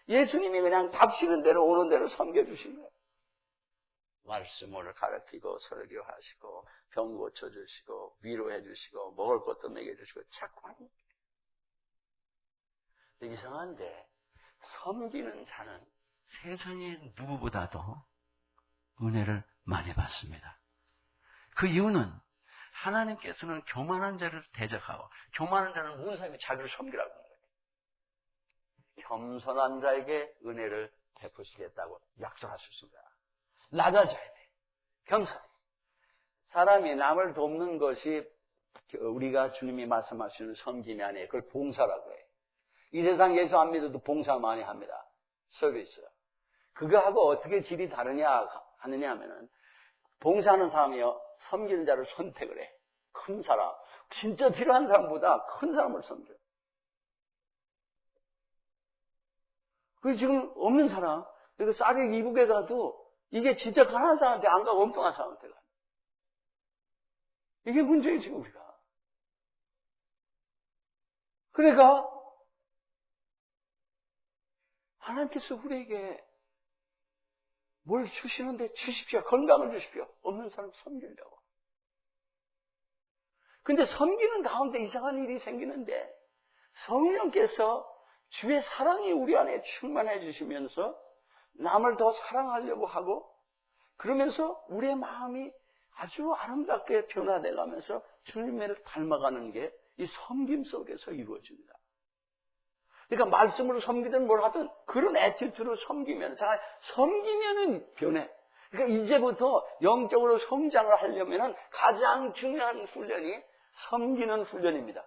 [SPEAKER 1] 예수님이 그냥 답시는 대로 오는 대로 섬겨주신 거예요. 말씀을 가르치고 설교하시고 병 고쳐주시고 위로해주시고 먹을 것도 먹여주시고 착한 이상한데 섬기는 자는 세상의 누구보다도 은혜를 많이 받습니다. 그 이유는 하나님께서는 교만한 자를 대적하고 교만한 자는 모든 사람이 자기를 섬기라고 하는 거예요. 겸손한 자에게 은혜를 베푸시겠다고 약속하셨습니다. 낮아져야 돼. 겸손히. 사람이 남을 돕는 것이 우리가 주님이 말씀하시는 섬김이 아니에요. 그걸 봉사라고 해요. 이 세상 예수 안 믿어도 봉사 많이 합니다. 서비스. 그거하고 어떻게 질이 다르냐 하느냐 하면은 봉사하는 사람이요. 섬기는 자를 선택을 해. 큰 사람. 진짜 필요한 사람보다 큰 사람을 섬겨. 그 지금 없는 사람, 그리고 쌀이 이북에 가도 이게 진짜 가난한 사람한테 안 가고 엉뚱한 사람한테 가. 이게 문제예요, 지금 우리가. 그러니까 하나님께서 우리에게 뭘 주시는데 주십시오. 건강을 주십시오. 없는 사람 섬기려고. 근데 섬기는 가운데 이상한 일이 생기는데 성령께서 주의 사랑이 우리 안에 충만해 주시면서 남을 더 사랑하려고 하고 그러면서 우리의 마음이 아주 아름답게 변화돼 가면서 주님을 닮아가는 게 이 섬김 속에서 이루어집니다. 그러니까 말씀으로 섬기든 뭘 하든 그런 애티튜드로 섬기면은 변해. 그러니까 이제부터 영적으로 성장을 하려면은 가장 중요한 훈련이 섬기는 훈련입니다.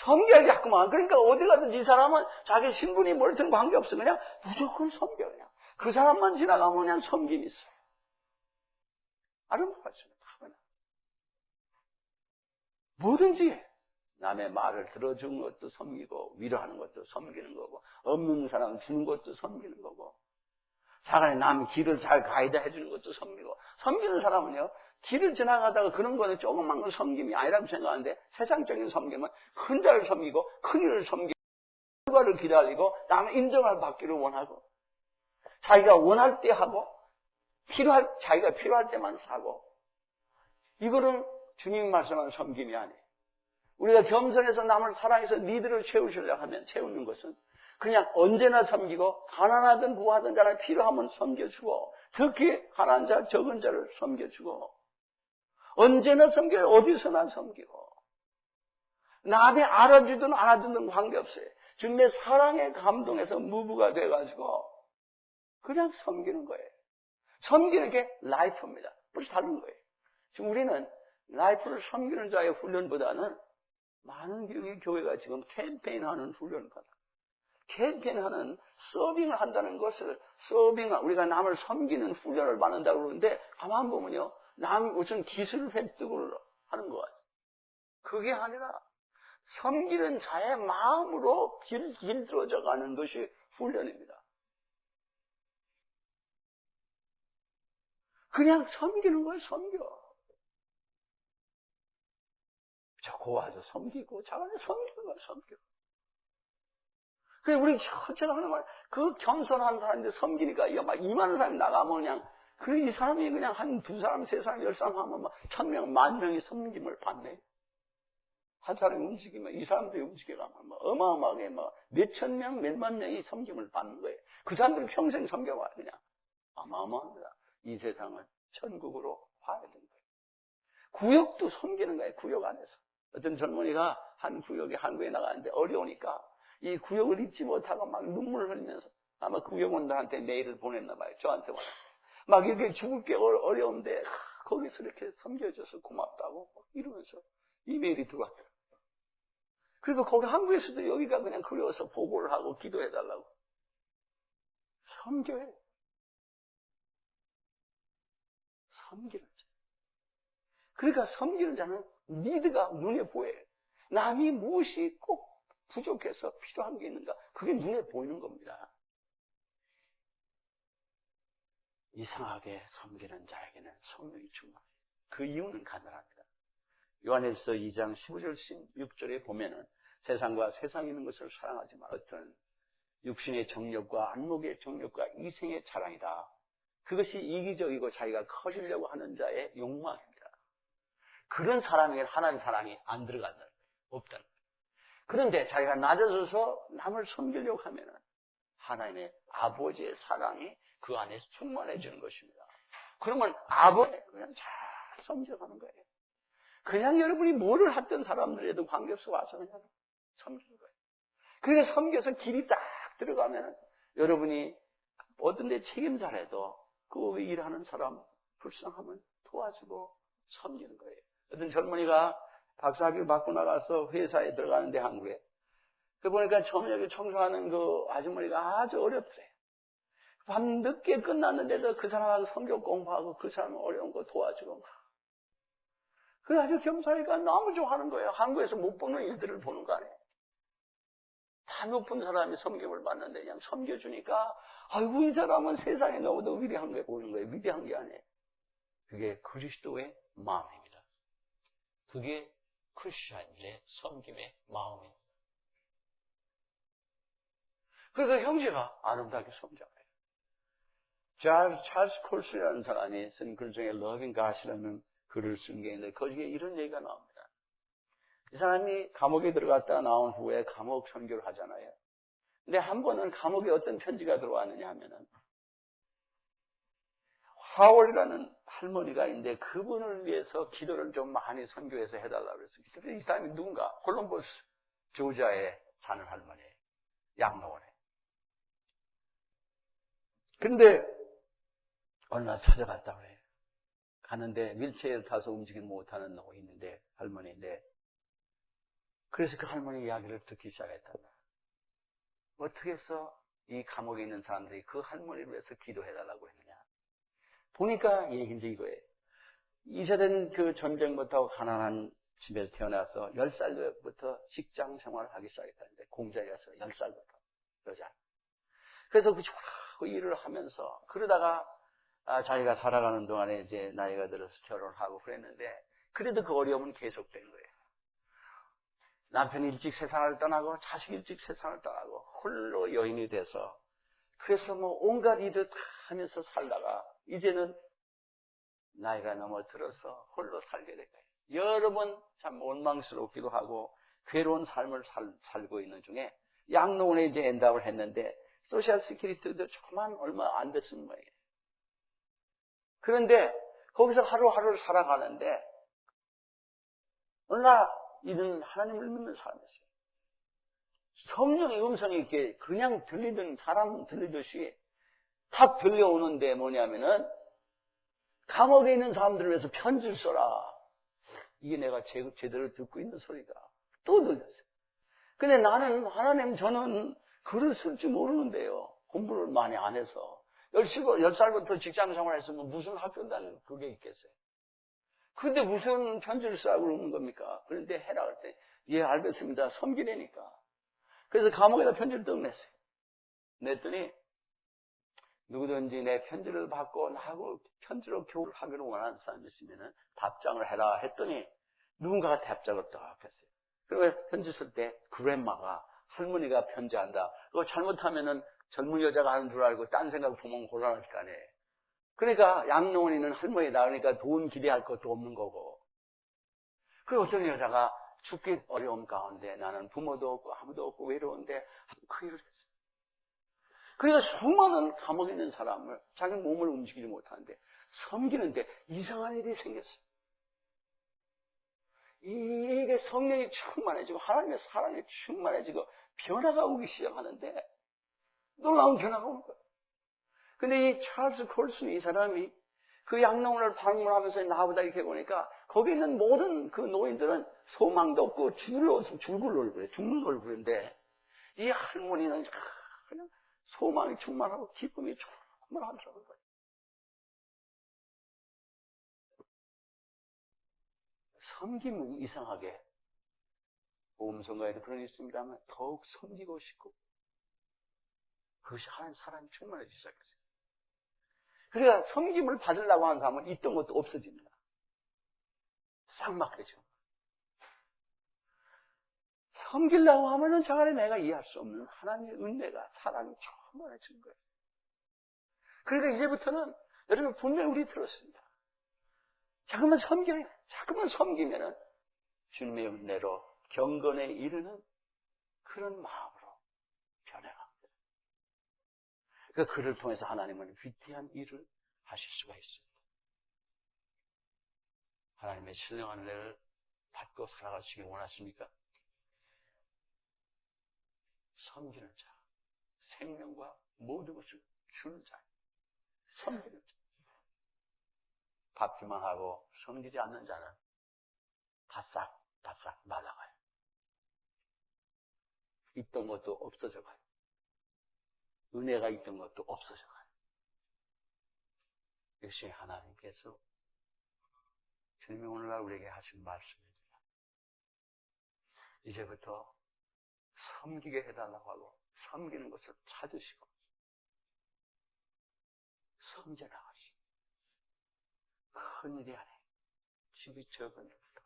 [SPEAKER 1] 섬겨야지 자꾸만. 그러니까 어디 가든지 이 사람은 자기 신분이 뭘든 관계없어. 그냥 무조건 섬겨. 그냥. 그 사람만 지나가면 그냥 섬김이 있어요. 아름다워요. 뭐든지 남의 말을 들어주는 것도 섬기고 위로하는 것도 섬기는 거고 없는 사람 주는 것도 섬기는 거고 자간에 남 길을 잘 가이드 해주는 것도 섬기고 섬기는 사람은요 길을 지나가다가 그런 거는 조그만 건 섬김이 아니라고 생각하는데 세상적인 섬김은 큰 자를 섬기고 큰 일을 섬기고 결과를 기다리고 남의 인정을 받기를 원하고 자기가 원할 때 하고 자기가 필요할 때만 사고 이거는 주님 말씀하는 섬김이 아니에요. 우리가 겸손해서 남을 사랑해서 니들을 채우시려고 하면 채우는 것은 그냥 언제나 섬기고 가난하든 부하든 자를 필요하면 섬겨주고 특히 가난한 자 적은 자를 섬겨주고 언제나 섬겨요. 어디서나 섬기고 남이 알아주든 안 알아주든 관계없어요. 주님의 사랑에 감동해서 무부가 돼가지고 그냥 섬기는 거예요. 섬기는 게 라이프입니다. 벌써 다른 거예요. 지금 우리는 라이프를 섬기는 자의 훈련보다는 많은 교회가 지금 캠페인하는 훈련을 받아요. 캠페인하는 서빙을 한다는 것을 우리가 남을 섬기는 훈련을 받는다고 그러는데 가만 보면요. 남 무슨 기술을 획득을 하는 것 같아요. 그게 아니라 섬기는 자의 마음으로 길들어져 가는 것이 훈련입니다. 그냥 섬기는 거예요. 섬겨. 저거 와서 섬기고 저번에 섬기는 거야. 섬겨. 그래 우리 제가 하는 말 그 겸손한 사람인데 섬기니까 이거 막 2만 사람이 나가면 그냥 이 사람이 그냥 한 2사람, 3사람, 10사람 하면 막 1000명, 10,000명이 섬김을 받네. 한 사람이 움직이면 이 사람들이 움직여가면 막 어마어마하게 막 몇천 명, 몇만 명이 섬김을 받는 거예요. 그 사람들이 평생 섬겨봐요. 그냥 어마어마합니다. 이 세상을 천국으로 화해야 되는 거예요. 구역도 섬기는 거예요. 구역 안에서. 어떤 젊은이가 한 구역에 한국에 나가는데 어려우니까 이 구역을 잊지 못하고 막 눈물을 흘리면서 아마 구역원들한테 메일을 보냈나 봐요. 저한테 막 이렇게 죽을 게 어려운데 거기서 이렇게 섬겨줘서 고맙다고 이러면서 이메일이 들어왔어요. 그리고 거기 한국에서도 여기가 그냥 그려서 보고를 하고 기도해달라고. 섬겨요. 섬기는 자. 그러니까 섬기는 자는 니드가 눈에 보여요. 남이 무엇이 꼭 부족해서 필요한 게 있는가? 그게 눈에 보이는 겁니다. 이상하게 섬기는 자에게는 성령이 충만해요. 그 이유는 간단합니다. 요한일서 2장 15절 16절에 보면은 세상과 세상에 있는 것을 사랑하지 마. 어떤 육신의 정욕과 안목의 정욕과 이생의 자랑이다. 그것이 이기적이고 자기가 커지려고 하는 자의 욕망입니다. 그런 사람에게 하나님 사랑이 안 들어간다는 거예요. 없다는 거예요. 그런데 자기가 낮아져서 남을 섬기려고 하면은 하나님의 아버지의 사랑이 그 안에서 충만해지는 것입니다. 그러면 아버지 그냥 잘 섬겨가는 거예요. 그냥 여러분이 뭐를 했던 사람들에도 관계없어 와서 그냥 섬기는 거예요. 그러니까 섬겨서 길이 딱 들어가면 여러분이 어떤 데 책임자라도 그 일하는 사람 불쌍하면 도와주고 섬기는 거예요. 어떤 젊은이가 박사학위를 받고 나가서 회사에 들어가는데 한국에 그 보니까 저녁에 청소하는 그 아주머니가 아주 어렵더래요. 밤 늦게 끝났는데도 그 사람하고 성경 공부하고 그 사람 어려운 거 도와주고 막. 그래 아주 겸손하니까 너무 좋아하는 거예요. 한국에서 못 보는 일들을 보는 거 아니에요. 다 높은 사람이 섬김을 받는데 그냥 섬겨주니까 아이고 이 사람은 세상에 너무도 위대한 게 보이는 거예요. 위대한 게 아니에요. 그게 그리스도의 마음입니다. 그게 크리스천들의 섬김의 마음입니다. 그러니까 형제가 아름답게 섬겨요. 찰스 콜스라는 사람이 쓴 글 중에 Loving God이라는 글을 쓴 게 있는데 거기에 이런 얘기가 나옵니다. 이 사람이 감옥에 들어갔다가 나온 후에 감옥 선교를 하잖아요. 근데 한 번은 감옥에 어떤 편지가 들어왔느냐 하면은 하월이라는 할머니가 있는데 그분을 위해서 기도를 좀 많이 선교해서 해달라고 그랬어요. 이 사람이 누군가? 콜럼버스 조지아에 사는 할머니예요. 양로원에. 근데 얼마 찾아갔다 그래요. 가는데 휠체어를 타서 움직이지 못하는 놈이 있는데 할머니인데 그래서 그 할머니 이야기를 듣기 시작했다. 어떻게 해서 이 감옥에 있는 사람들이 그 할머니를 위해서 기도해달라고 했느냐. 보니까 얘기인지 이거예요. 2차된 그 전쟁부터 가난한 집에서 태어나서 10살부터 직장 생활을 하기 시작했다는데 공장에서 10살부터 여자. 그래서 그 일을 하면서 그러다가 자기가 살아가는 동안에 이제 나이가 들어서 결혼을 하고 그랬는데, 그래도 그 어려움은 계속된 거예요. 남편이 일찍 세상을 떠나고, 자식이 일찍 세상을 떠나고, 홀로 여인이 돼서, 그래서 뭐 온갖 일을 다 하면서 살다가, 이제는 나이가 너무 들어서 홀로 살게 된 거예요. 여러 번 참 원망스럽기도 하고, 괴로운 삶을 살고 있는 중에, 양로원에 이제 엔답을 했는데, 소셜 시큐리티도 조금만 얼마 안 됐은 거예요. 그런데, 거기서 하루하루를 살아가는데, 어느 날, 이는 하나님을 믿는 사람이었어요. 성령의 음성이 이렇게 그냥 들리던 사람 들리듯이 탁 들려오는데 뭐냐면은, 감옥에 있는 사람들을 위해서 편지를 써라. 이게 내가 제대로 듣고 있는 소리가 또 들렸어요. 근데 하나님, 저는 글을 쓸 줄 모르는데요. 공부를 많이 안 해서. 10살부터 직장 생활 했으면 무슨 학교 다니는 그게 있겠어요. 근데 무슨 편지를 쓰라고 그러는 겁니까? 그런데 해라 할 때, 예, 알겠습니다. 섬기라니까. 그래서 감옥에다 편지를 떡 냈어요. 냈더니, 누구든지 내 편지를 받고 나하고 편지로 교류를 하기를 원하는 사람이 있으면 답장을 해라 했더니, 누군가가 답장을 딱 했어요. 그리고 편지 쓸 때, 그랜마가, 할머니가 편지한다. 그거 잘못하면은 젊은 여자가 하는 줄 알고 딴 생각 보면 곤란할 거 아니에요. 그러니까 양로원이는 할머니다. 그러니까 돈 기대할 것도 없는 거고. 그리고 어떤 여자가 죽기 어려움 가운데 나는 부모도 없고 아무도 없고 외로운데 그 일을 했어요. 그러니까 수많은 감옥에 있는 사람을 자기 몸을 움직이지 못하는데 섬기는데 이상한 일이 생겼어요. 이게 성령이 충만해지고 하나님의 사랑이 충만해지고 변화가 오기 시작하는데 놀라운 변화가 오는 거예요. 근데 이 찰스 콜슨 이 사람이 그 양로원을 방문하면서 나보다 이렇게 보니까 거기 있는 모든 그 노인들은 소망도 없고 죽을 얼굴에 죽는 얼굴인데 이 할머니는 그냥 소망이 충만하고 기쁨이 충만하더라고요. 섬김은 이상하게 보험성가에도 그런 게 있습니다만 더욱 섬기고 싶고 그것이 하나님 사람이 충만해지기 시작했어요. 그러니까 섬김을 받으려고 하는 사람은 있던 것도 없어집니다. 쌍막되죠. 섬기려고 하면은 저 안에 내가 이해할 수 없는 하나님의 은혜가 사랑이 충만해지는 거예요. 그러니까 이제부터는 여러분 분명히 우리 들었습니다. 자꾸만 섬기면은 주님의 은혜로 경건에 이르는 그런 마음으로 변해갑니다. 그러니까 그를 통해서 하나님은 위대한 일을 하실 수가 있습니다. 하나님의 신령한 은혜를 받고 살아가시기 원하십니까? 섬기는 자, 생명과 모든 것을 주는 자, 섬기는 자. 받기만 하고 섬기지 않는 자는 바싹 날아가요. 있던 것도 없어져가요. 은혜가 있던 것도 없어져가요. 역시 하나님께서 주님이 오늘날 우리에게 하신 말씀입니다. 이제부터 섬기게 해달라고 하고 섬기는 것을 찾으시고 섬겨나가시고 큰일이 아니에요. 집이 적은 일부터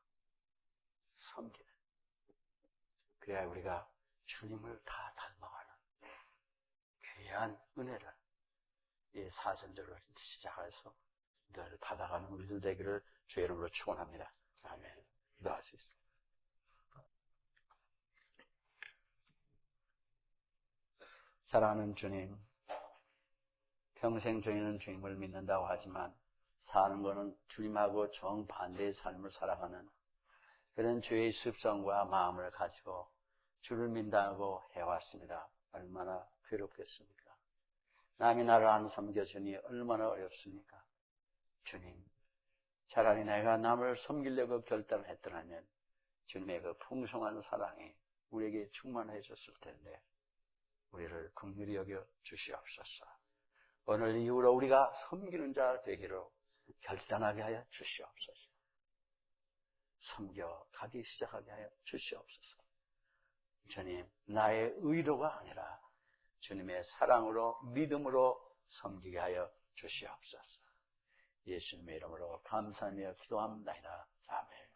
[SPEAKER 1] 섬기는. 그래야 우리가 주님을 다 닮아가는 귀한 은혜를 이 사선절을 시작해서 늘 받아가는 우리들 되기를 주의 이름으로 축원합니다. 아멘. 기도할 수 있습니다. 사랑하는 주님, 평생 저희는 주님을 믿는다고 하지만 사는 것은 주님하고 정반대의 삶을 살아가는 그런 주의 습성과 마음을 가지고 주를 믿는다고 해왔습니다. 얼마나 괴롭겠습니까? 남이 나를 안 섬겨주니 얼마나 어렵습니까? 주님, 차라리 내가 남을 섬기려고 결단을 했더라면 주님의 그 풍성한 사랑이 우리에게 충만해졌을 텐데 우리를 긍휼히 여겨 주시옵소서. 오늘 이후로 우리가 섬기는 자 되기로 결단하게 하여 주시옵소서. 섬겨가기 시작하게 하여 주시옵소서. 주님, 나의 의로가 아니라 주님의 사랑으로 믿음으로 섬기게 하여 주시옵소서. 예수님의 이름으로 감사하며 기도합니다. 아멘.